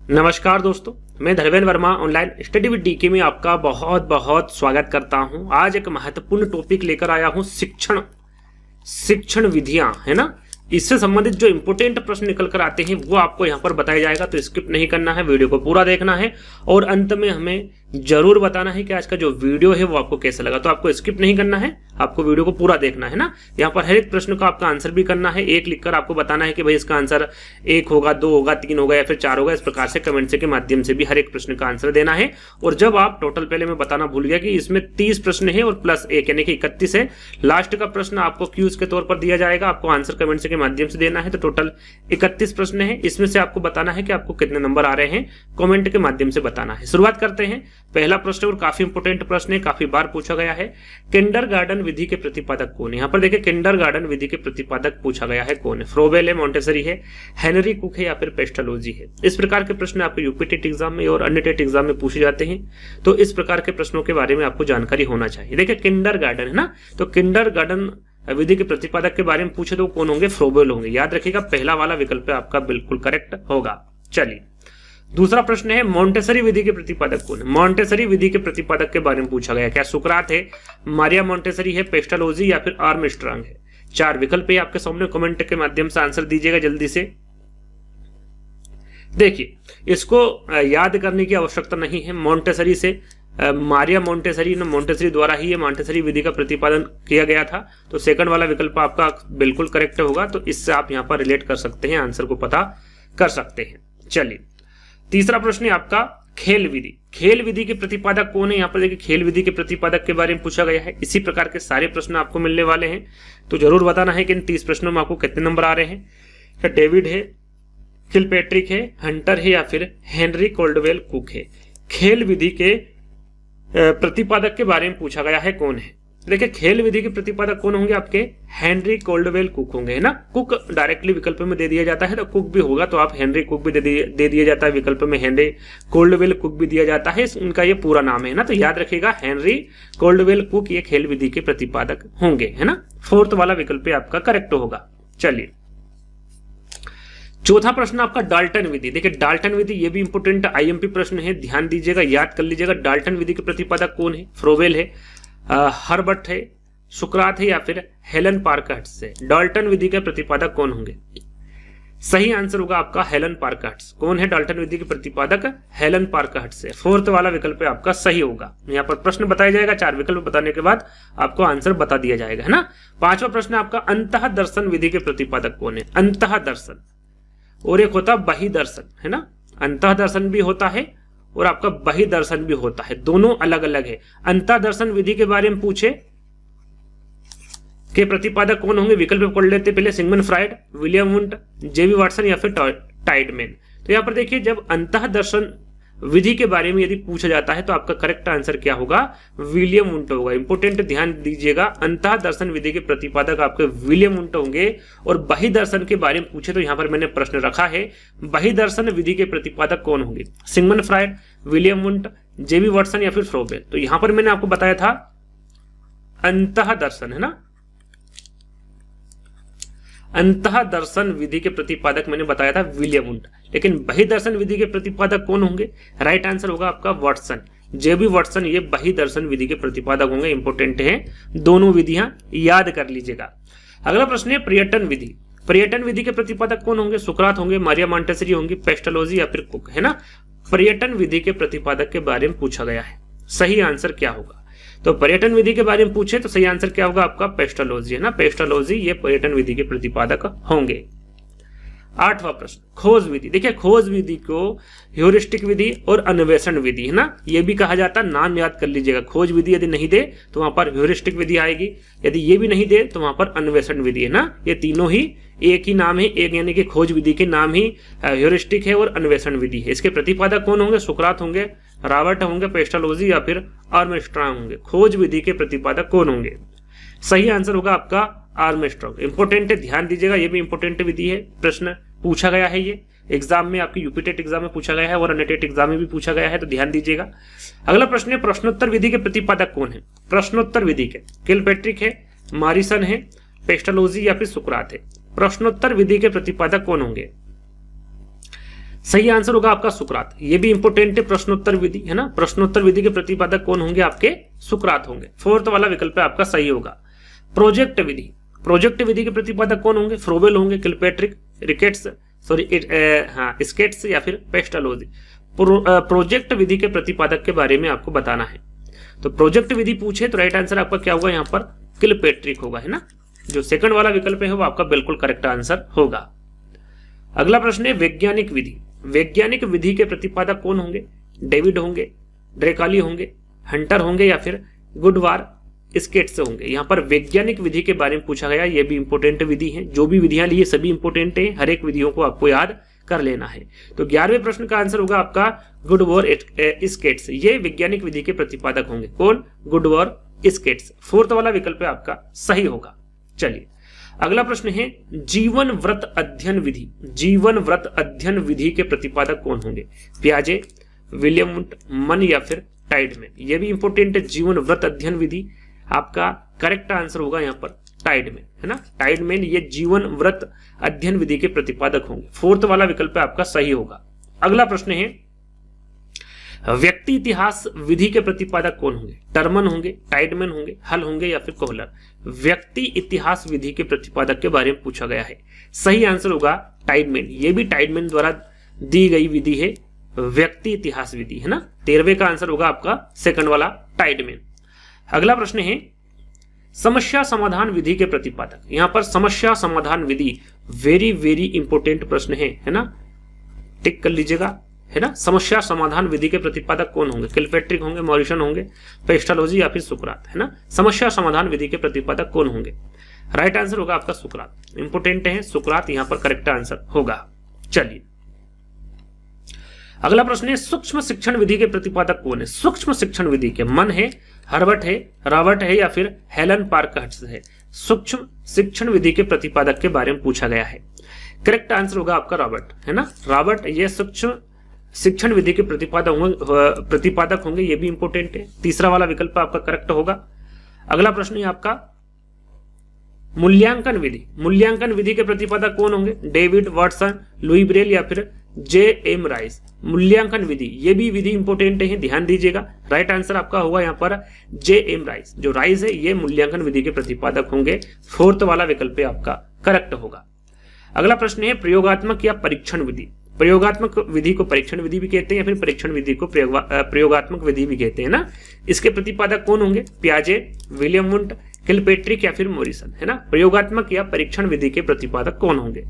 नमस्कार दोस्तों, मैं Dharmendra Verma online study with DK में आपका बहुत बहुत स्वागत करता हूं। आज एक महत्वपूर्ण टॉपिक लेकर आया हूं, शिक्षण विधियां, है ना। इससे संबंधित जो इंपोर्टेंट प्रश्न निकल कर आते हैं वो आपको यहाँ पर बताया जाएगा, तो स्किप नहीं करना है, वीडियो को पूरा देखना है और अंत में हमें जरूर बताना है कि आज का जो वीडियो है वो आपको कैसा लगा। तो आपको स्किप नहीं करना है, आपको वीडियो को पूरा देखना है ना। यहाँ पर हर एक प्रश्न का आपका आंसर भी करना है, एक लिखकर आपको बताना है कि भाई इसका आंसर 1 होगा, 2 होगा, 3 होगा या फिर 4 होगा। इस प्रकार से कमेंट के माध्यम से भी हर एक प्रश्न का आंसर देना है। और जब आप टोटल, पहले मैं बताना भूल गया कि इसमें 30 प्रश्न है और प्लस 1 यानी कि 31 है। लास्ट का प्रश्न आपको क्यूज के तौर पर दिया जाएगा, आपको आंसर कमेंट के माध्यम से देना है। तो टोटल 31 प्रश्न है, इसमें से आपको बताना है कि आपको कितने नंबर आ रहे हैं, कमेंट के माध्यम से बताना है। शुरुआत करते हैं। पहला प्रश्न और काफी इंपोर्टेंट प्रश्न है, काफी बार पूछा गया है। किंडरगार्टन विधि के प्रतिपादक कौन है? यहाँ पर देखिए, किंडरगार्टन विधि के प्रतिपादक पूछा गया है कौन है? फ्रोबेल है, मोंटेसरी है, हेनरी कुक है या फिर पेस्टालोजी है? इस प्रकार के प्रश्न आपको यूपी टेट एग्जाम में और अन्य टेट एग्जाम में पूछे जाते हैं, तो इस प्रकार के प्रश्नों के बारे में आपको जानकारी होना चाहिए। देखिए, किंडरगार्टन है ना, तो किंडरगार्टन विधि के प्रतिपादक के बारे में पूछे तो कौन होंगे? फ्रोबेल होंगे। याद रखिएगा, पहला वाला विकल्प आपका बिल्कुल करेक्ट होगा। चलिए, दूसरा प्रश्न है, मोंटेसरी विधि के प्रतिपादक कौन है? मोंटेसरी विधि के प्रतिपादक के बारे में पूछा गया। क्या सुकरात है, मारिया मोंटेसरी है, पेस्टालोजी या फिर आर्मस्ट्रांग है? 4 विकल्प है आपके सामने, कमेंट के माध्यम से आंसर दीजिएगा जल्दी से। देखिए, इसको याद करने की आवश्यकता नहीं है। मोंटेसरी से मारिया मोंटेसरी द्वारा ही ये मोंटेसरी विधि का प्रतिपादन किया गया था, तो सेकंड वाला विकल्प आपका बिल्कुल करेक्ट होगा। तो इससे आप यहाँ पर रिलेट कर सकते हैं, आंसर को पता कर सकते हैं। चलिए, तीसरा प्रश्न है आपका, खेल विधि। खेल विधि के प्रतिपादक कौन है? यहाँ पर देखिए, खेल विधि के प्रतिपादक के बारे में पूछा गया है। इसी प्रकार के सारे प्रश्न आपको मिलने वाले हैं, तो जरूर बताना है कि इन 30 प्रश्नों में आपको कितने नंबर आ रहे हैं। क्या डेविड है, किलपैट्रिक है, हंटर है या फिर हेनरी कोल्डवेल कुक है? खेल विधि के प्रतिपादक के बारे में पूछा गया है कौन है? देखिए, खेल विधि के प्रतिपादक कौन होंगे आपके? हेनरी कोल्डवेल कुक होंगे, है ना। कुक डायरेक्टली विकल्प में दे दिया जाता है, तो कुक भी होगा, तो आप हेनरी कुक भी दे दिया जाता है विकल्प में, हेनरी कोल्डवेल कुक भी दिया जाता है, उनका ये पूरा नाम है ना। तो याद रखिएगा, हेनरी कोल्डवेल कुक ये खेल विधि के प्रतिपादक होंगे, है ना। 4th वाला विकल्प आपका करेक्ट होगा। चलिए, चौथा प्रश्न आपका, डाल्टन विधि। देखिए, डाल्टन विधि ये भी इंपोर्टेंट आईएमपी प्रश्न है, ध्यान दीजिएगा, याद कर लीजिएगा। डाल्टन विधि के प्रतिपादक कौन है? फ्रोबेल है, हर्बर्ट है, सुकरात है या फिर हेलन पार्कहर्ट्ज है? डाल्टन विधि के प्रतिपादक कौन होंगे? सही आंसर होगा आपका हेलन पार्कहर्ट्ज। कौन है डाल्टन विधि के प्रतिपादक? हेलन पार्कहर्ट्ज है। 4th वाला विकल्प आपका सही होगा। यहाँ पर प्रश्न बताया जाएगा, 4 विकल्प बताने के बाद आपको आंसर बता दिया जाएगा, है ना। 5वां प्रश्न आपका, अंतः दर्शन विधि के प्रतिपादक कौन है? अंतः दर्शन और एक होता बहि दर्शन, है ना। अंतः दर्शन भी होता है और आपका बहि दर्शन भी होता है, दोनों अलग अलग है। अंतः दर्शन विधि के बारे में पूछे के प्रतिपादक कौन होंगे? विकल्प पढ़ लेते पहले। सिगमंड फ्राइड, विलियम वुंट, जेबी वाटसन या फिर टाइडमैन? तो यहाँ पर देखिए, जब अंतः दर्शन विधि के बारे में यदि पूछा जाता है तो आपका करेक्ट आंसर क्या होगा? विलियम वुंट होगा। इंपोर्टेंट, ध्यान दीजिएगा, अंतः दर्शन विधि के प्रतिपादक आपके विलियम वुंट होंगे। और बहि दर्शन के बारे में पूछे तो यहाँ पर मैंने प्रश्न रखा है, बहि दर्शन विधि के प्रतिपादक कौन होंगे? सिगमंड फ्राइड, विलियम वुंट, जेबी वाटसन या फिर फ्रोबेल? तो यहाँ पर मैंने आपको बताया था अंतः दर्शन, है ना। अंतः दर्शन विधि के प्रतिपादक मैंने बताया था विलियम वुंट, लेकिन बहि दर्शन विधि के प्रतिपादक कौन होंगे? राइट आंसर होगा आपका वाटसन, जेबी वाटसन, ये बहि दर्शन विधि के प्रतिपादक होंगे। इंपोर्टेंट है, दोनों विधियां याद कर लीजिएगा। अगला प्रश्न है, पर्यटन विधि। पर्यटन विधि के प्रतिपादक कौन होंगे? सुकरात होंगे, मारिया मोंटेसरी होंगी, पेस्टालोजी या फिर कुक, है ना। पर्यटन विधि के प्रतिपादक के बारे में पूछा गया है, सही आंसर क्या होगा? तो पर्यटन विधि के बारे में पूछे तो सही आंसर क्या होगा आपका? पेस्टालोजी, है ना। पेस्टालोजी ये पर्यटन विधि के प्रतिपादक होंगे। 8वां प्रश्न, खोज विधि। देखिए, खोज विधि को ह्यूरिस्टिक विधि और अन्वेषण विधि, है ना, ये भी कहा जाता है। नाम याद कर लीजिएगा। खोज विधि यदि नहीं दे तो वहां पर ह्यूरिस्टिक विधि आएगी, यदि ये भी नहीं दे तो वहां पर अन्वेषण विधि, है ना। ये तीनों ही एक ही नाम है, एक यानी कि खोज विधि के नाम ही ह्यूरिस्टिक है और अन्वेषण विधि है। इसके प्रतिपादक कौन होंगे? सुकरात होंगे, रॉबर्ट होंगे, पेस्टालोजी या फिर आर्मस्ट्रांग होंगे? खोज विधि के प्रतिपादक कौन होंगे? सही आंसर होगा आपका आर्मस्ट्रांग। इंपोर्टेंट है, ध्यान दीजिएगा, ये भी इंपोर्टेंट विधि है, प्रश्न पूछा गया है ये एग्जाम में, आपकी यूपी टेट एग्जाम में पूछा गया है और अन्य टेट एग्जाम में भी पूछा गया है, तो ध्यान दीजिएगा। अगला प्रश्न है, प्रश्नोत्तर विधि के प्रतिपादक कौन है? प्रश्नोत्तर विधि के किलपैट्रिक है, मारिसन है, पेस्टालोजी या फिर सुकरात है? प्रश्नोत्तर विधि के प्रतिपादक कौन होंगे? सही आंसर होगा आपका सुकरात। ये भी इंपोर्टेंट है, प्रश्नोत्तर विधि है ना, प्रश्नोत्तर विधि के प्रतिपादक कौन होंगे आपके? सुकरात होंगे। फोर्थ वाला विकल्प आपका सही होगा। प्रोजेक्ट विधि, प्रोजेक्ट विधि के प्रतिपादक कौन होंगे? फ्रोबेल होंगे, किलपैट्रिक, रिकेट्स, स्केट्स या फिर पेस्टालोजी। प्रोजेक्ट विधि के प्रतिपादक के बारे में आपको बताना है। तो प्रोजेक्ट विधि पूछे तो राइट आंसर आपका क्या होगा? यहाँ पर किलपैट्रिक होगा, है ना। जो सेकंड वाला विकल्प है वो आपका बिल्कुल करेक्ट आंसर होगा। अगला प्रश्न है वैज्ञानिक विधि। वैज्ञानिक विधि के प्रतिपादक कौन होंगे? डेविड होंगे, ड्रेकाली होंगे, हंटर होंगे या फिर गुडवार स्केट्स होंगे। यहाँ पर वैज्ञानिक विधि के बारे में पूछा गया, ये भी इंपोर्टेंट विधि है। जो भी विधियां ली सभी इंपोर्टेंट है, हर एक विधियों को आपको याद कर लेना है। तो 11वें प्रश्न का आंसर होगा आपका गुडवार स्केट्स। ये वैज्ञानिक विधि के प्रतिपादक होंगे। कौन? गुडवार स्केट्स। फोर्थ वाला विकल्प आपका सही होगा। चलिए अगला प्रश्न है जीवन व्रत अध्ययन विधि। जीवन व्रत अध्ययन विधि के प्रतिपादक कौन होंगे? पियाजे, विलियम वुंट, मन या फिर टाइडमैन। ये भी इंपोर्टेंट है। जीवन व्रत अध्ययन विधि आपका करेक्ट आंसर होगा यहाँ पर टाइडमैन, है ना। टाइडमैन ये जीवन व्रत अध्ययन विधि के प्रतिपादक होंगे। फोर्थ वाला विकल्प आपका सही होगा। अगला प्रश्न है व्यक्ति इतिहास विधि के प्रतिपादक कौन होंगे? टर्मन होंगे, टाइडमैन होंगे, हल होंगे या फिर कोहलर। व्यक्ति इतिहास विधि के प्रतिपादक के बारे में पूछा गया है। सही आंसर होगा टाइडमैन। ये भी टाइडमैन द्वारा दी गई विधि है, व्यक्ति इतिहास विधि, है ना। 13वें का आंसर होगा आपका सेकंड वाला टाइडमैन। अगला प्रश्न है समस्या समाधान विधि के प्रतिपादक। यहां पर समस्या समाधान विधि वेरी वेरी इंपोर्टेंट प्रश्न है ना, टिक कर लीजिएगा, है ना। समस्या समाधान विधि के प्रतिपादक कौन होंगे? किलपैट्रिक होंगे, मॉरिसन होंगे, पेस्टालोजी या फिर सुकरात, है ना। समस्या समाधान विधि के प्रतिपादक कौन होंगे? राइट आंसर होगा आपका सुकरात। इंपोर्टेंट है सुकरात, यहां पर करेक्ट आंसर होगा। चलिए अगला प्रश्न है सूक्ष्म शिक्षण विधि के प्रतिपादक कौन है? सूक्ष्म शिक्षण विधि के मन है, हर्बर्ट है, रॉबर्ट है या फिर हेलन पार्कहर्स्ट है। सूक्ष्म शिक्षण विधि के प्रतिपादक के बारे में पूछा गया है। करेक्ट आंसर होगा आपका रॉबर्ट, है ना। रॉबर्ट ये सूक्ष्म शिक्षण विधि के प्रतिपादक होंगे। ये भी इंपोर्टेंट है। तीसरा वाला विकल्प आपका करेक्ट होगा। अगला प्रश्न है आपका मूल्यांकन विधि। मूल्यांकन विधि के प्रतिपादक कौन होंगे? डेविड वाटसन, लुई ब्रेल या फिर जे.एम. राइस। मूल्यांकन विधि ये भी विधि इंपोर्टेंट है, ध्यान दीजिएगा। राइट आंसर आपका होगा यहाँ पर जे.एम. राइस। जो राइस है ये मूल्यांकन विधि के प्रतिपादक होंगे। फोर्थ वाला विकल्प आपका करेक्ट होगा। अगला प्रश्न है प्रयोगात्मक या परीक्षण विधि। प्रयोगात्मक विधि को परीक्षण विधि भी कहते हैं या फिर परीक्षण विधि को प्रयोगात्मक विधि भी कहते हैं ना। इसके प्रतिपादक कौन होंगे? पियाजे, विलियम वुंट, किलपैट्रिक या फिर मॉरिसन, है ना। प्रयोगात्मक या परीक्षण विधि के प्रतिपादक कौन होंगे?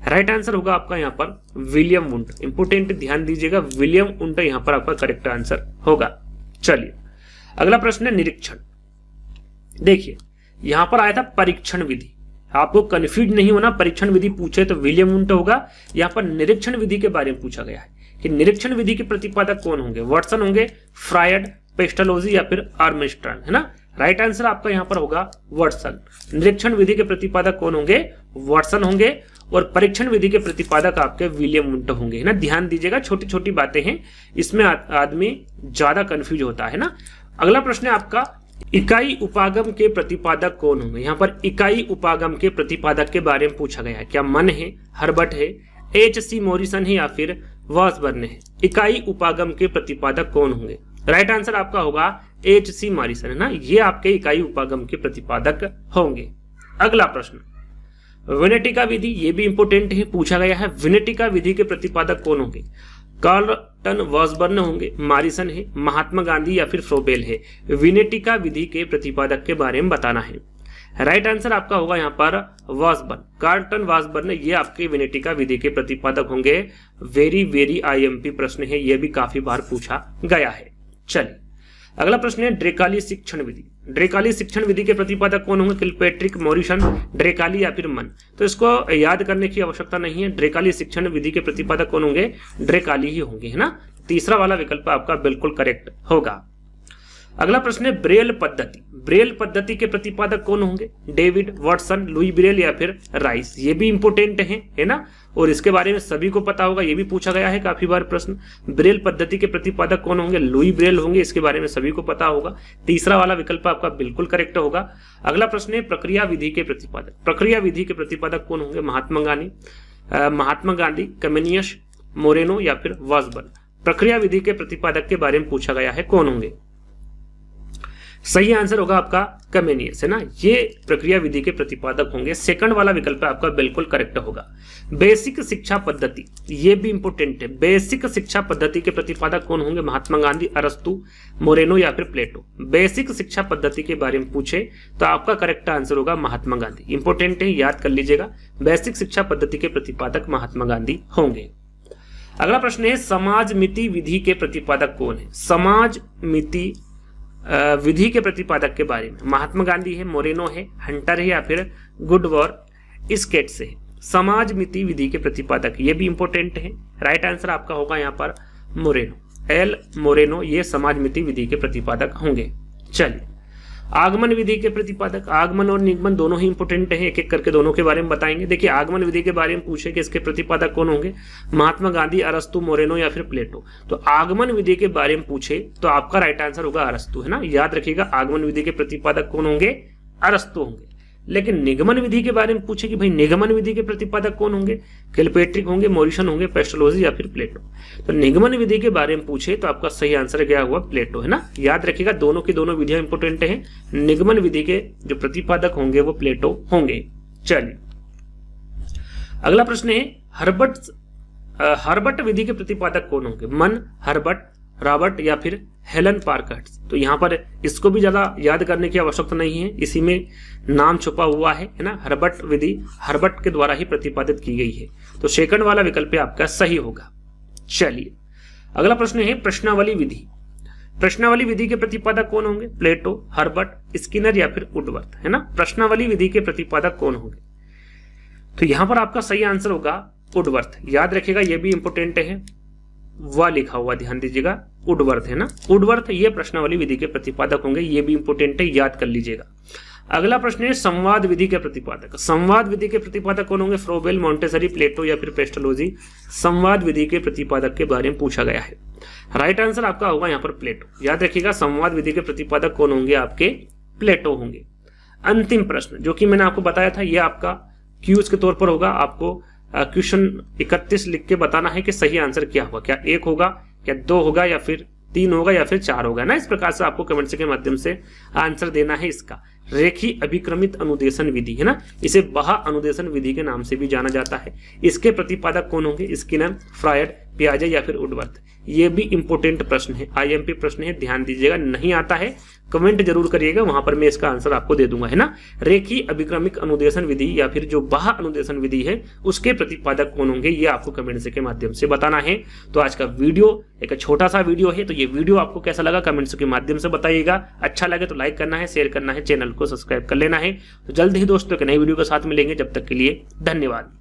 राइट आंसर होगा आपका यहाँ पर विलियम वुंट। इंपोर्टेंट ध्यान दीजिएगा, विलियम वुंट यहाँ पर आपका करेक्ट आंसर होगा। चलिए अगला प्रश्न है निरीक्षण। देखिए यहां पर आया था परीक्षण विधि, आपको कंफ्यूज नहीं होना। परीक्षण विधि पूछे तो विलियम वुंट होगा। यहाँ पर निरीक्षण विधि के बारे में पूछा गया है कि निरीक्षण विधि के प्रतिपादक कौन होंगे? वाटसन होंगे, फ्रायड, पेस्टालोजी या फिर आर्मस्ट्रांग, है ना। राइट आंसर आपका यहाँ पर होगा वाटसन। निरीक्षण विधि के प्रतिपादक कौन होंगे? वाटसन होंगे। और परीक्षण विधि के प्रतिपादक आपके विलियम वुंट होंगे, है ना। ध्यान दीजिएगा, छोटी छोटी बातें हैं, इसमें आदमी ज्यादा कंफ्यूज होता है ना। अगला प्रश्न है आपका इकाई उपागम के प्रतिपादक कौन होंगे? यहाँ पर इकाई उपागम के प्रतिपादक के बारे में पूछा गया है। क्या मन है, हर्बर्ट है, H.C. मॉरिसन है या फिर वॉसबर्न है। इकाई उपागम के प्रतिपादक कौन होंगे? राइट आंसर आपका होगा H.C. मॉरिसन, है ना। ये आपके इकाई उपागम के प्रतिपादक होंगे। अगला प्रश्न विनेटिका विधि, ये भी इंपोर्टेंट है, पूछा गया है। विनेटिका विधि के प्रतिपादक कौन होंगे? कार्लटन वॉसबर्न होंगे, मॉरिसन है, महात्मा गांधी या फिर फ्रोबेल है। विनेटिका विधि के प्रतिपादक के बारे में बताना है। राइट आंसर आपका होगा यहाँ पर वॉसबर्न। कार्लटन वॉसबर्न ये आपके विनेटिका विधि के प्रतिपादक होंगे। वेरी वेरी आईएमपी प्रश्न है, ये भी काफी बार पूछा गया है। चलिए अगला प्रश्न है ड्रेकाली शिक्षण विधि। ड्रेकाली शिक्षण विधि के प्रतिपादक कौन होंगे? किलपैट्रिक, मॉरिसन, ड्रेकाली या फिर मन। तो इसको याद करने की आवश्यकता नहीं है। ड्रेकाली शिक्षण विधि के प्रतिपादक कौन होंगे? ड्रेकाली ही होंगे, है ना। तीसरा वाला विकल्प आपका बिल्कुल करेक्ट होगा। अगला प्रश्न है ब्रेल पद्धति। ब्रेल पद्धति के प्रतिपादक कौन होंगे? डेविड वाटसन, लुई ब्रेल या फिर राइस। ये भी इंपोर्टेंट है ना। और इसके बारे में सभी को पता होगा, ये भी पूछा गया है काफी बार प्रश्न। ब्रेल पद्धति के प्रतिपादक कौन होंगे? लुई ब्रेल होंगे, इसके बारे में सभी को पता होगा। तीसरा वाला विकल्प आपका बिल्कुल करेक्ट होगा। अगला प्रश्न है प्रक्रिया विधि के प्रतिपादक। प्रक्रिया विधि के प्रतिपादक कौन होंगे? महात्मा गांधी, कमेनियस, मोरेनो या फिर वासबर्न। प्रक्रिया विधि के प्रतिपादक के बारे में पूछा गया है, कौन होंगे? सही आंसर होगा आपका कमेनियस, है ना, ये प्रक्रिया विधि के प्रतिपादक होंगे। सेकंड वाला विकल्प आपका बिल्कुल करेक्ट होगा। बेसिक शिक्षा पद्धति, ये भी इंपोर्टेंट है। बेसिक शिक्षा पद्धति के प्रतिपादक कौन होंगे? महात्मा गांधी, अरस्तु, मोरेनो या फिर प्लेटो। बेसिक शिक्षा पद्धति के बारे में पूछे तो आपका करेक्ट आंसर होगा महात्मा गांधी। इंपोर्टेंट है, याद कर लीजिएगा। बेसिक शिक्षा पद्धति के प्रतिपादक महात्मा गांधी होंगे। अगला प्रश्न है, समाज मिति विधि के प्रतिपादक कौन है? समाज मिति विधि के प्रतिपादक के बारे में महात्मा गांधी है, मोरेनो है, हंटर है या फिर गुडवर्थ स्केट्स है। समाज मिति विधि के प्रतिपादक, ये भी इंपोर्टेंट है। राइट आंसर आपका होगा यहाँ पर मोरेनो, एल मोरेनो, ये समाज मिति विधि के प्रतिपादक होंगे। चलिए, आगमन विधि के प्रतिपादक, आगमन और निगमन दोनों ही इंपोर्टेंट हैं, एक एक करके दोनों के बारे में बताएंगे। देखिए, आगमन विधि के बारे में पूछे कि इसके प्रतिपादक कौन होंगे? महात्मा गांधी, अरस्तु, मोरेनो या फिर प्लेटो। तो आगमन विधि के बारे में पूछे तो आपका राइट आंसर होगा अरस्तु, है ना। याद रखिएगा, आगमन विधि के प्रतिपादक कौन होंगे? अरस्तु होंगे। लेकिन निगमन विधि के बारे में पूछे कि भाई निगमन विधि के प्रतिपादक कौन होंगे? किलपेट्रिक होंगे, मॉरिसन होंगे, पेस्टोलॉजी या फिर प्लेटो। तो निगमन विधि के बारे में पूछे तो आपका सही आंसर क्या हुआ? प्लेटो, है ना। याद रखिएगा, दोनों की दोनों विधियां इंपोर्टेंट हैं। निगमन विधि के जो प्रतिपादक होंगे वो प्लेटो होंगे। चलिए, अगला प्रश्न है, हर्बट विधि के प्रतिपादक कौन होंगे? मन, हर्बट, रॉबर्ट या फिर हेलन पार्कर्ट्स। तो यहाँ पर इसको भी ज्यादा याद करने की आवश्यकता नहीं है, इसी में नाम छुपा हुआ है ना। हर्बट विधि हर्बट के द्वारा ही प्रतिपादित की गई है। तो सेकंड वाला विकल्प आपका सही होगा। चलिए, अगला प्रश्न है, प्रश्नावली विधि। प्रश्नावली विधि के प्रतिपादक कौन होंगे? प्लेटो, हर्बट, स्किनर या फिर वुडवर्थ, है ना। प्रश्नावली विधि के प्रतिपादक कौन होंगे? तो यहाँ पर आपका सही आंसर होगा वुडवर्थ। याद रखिएगा, ये भी इंपोर्टेंट है, वह लिखा हुआ ध्यान दीजिएगा, वुडवर्थ, है ना। वुडवर्थ ये प्रश्नावली विधि के प्रतिपादक होंगे, ये भी इंपोर्टेंट है, याद कर लीजिएगा। अगला प्रश्न है, संवाद विधि के प्रतिपादक। संवाद विधि के प्रतिपादक कौन होंगे? फ्रोबेल, मॉन्टेसरी, प्लेटो या फिर पेस्टोलॉजी। संवाद विधि के प्रतिपादक के बारे में पूछा गया है। राइट आंसर आपका होगा यहाँ पर प्लेटो। याद रखिएगा, संवाद विधि के प्रतिपादक कौन होंगे? आपके प्लेटो होंगे। अंतिम प्रश्न जो कि मैंने आपको बताया था, यह आपका क्यूज के तौर पर होगा। आपको क्वेश्चन 31 लिख के बताना है कि सही आंसर क्या होगा, क्या 1 होगा, क्या 2 होगा या फिर 3 होगा या फिर 4 होगा ना। इस प्रकार से आपको कमेंट्स के माध्यम से आंसर देना है इसका। रेखी अभिक्रमित अनुदेशन विधि, है ना, इसे बहा अनुदेशन विधि के नाम से भी जाना जाता है। इसके प्रतिपादक कौन होंगे? स्किनर, फ्रायड, पियाजे या फिर वुडवर्थ। ये भी इंपोर्टेंट प्रश्न है, आईएमपी प्रश्न है, ध्यान दीजिएगा। नहीं आता है कमेंट जरूर करिएगा, वहां पर मैं इसका आंसर आपको दे दूंगा, है ना। रेखी अभिक्रमिक अनुदेशन विधि या फिर जो बाह अनुदेशन विधि है उसके प्रतिपादक कौन होंगे, ये आपको कमेंट्स के माध्यम से बताना है। तो आज का वीडियो एक छोटा सा वीडियो है, तो ये वीडियो आपको कैसा लगा कमेंट्स के माध्यम से बताइएगा। अच्छा लगे तो लाइक करना है, शेयर करना है, चैनल को सब्सक्राइब कर लेना है। तो जल्द ही दोस्तों एक नई वीडियो के साथ मिलेंगे, जब तक के लिए धन्यवाद।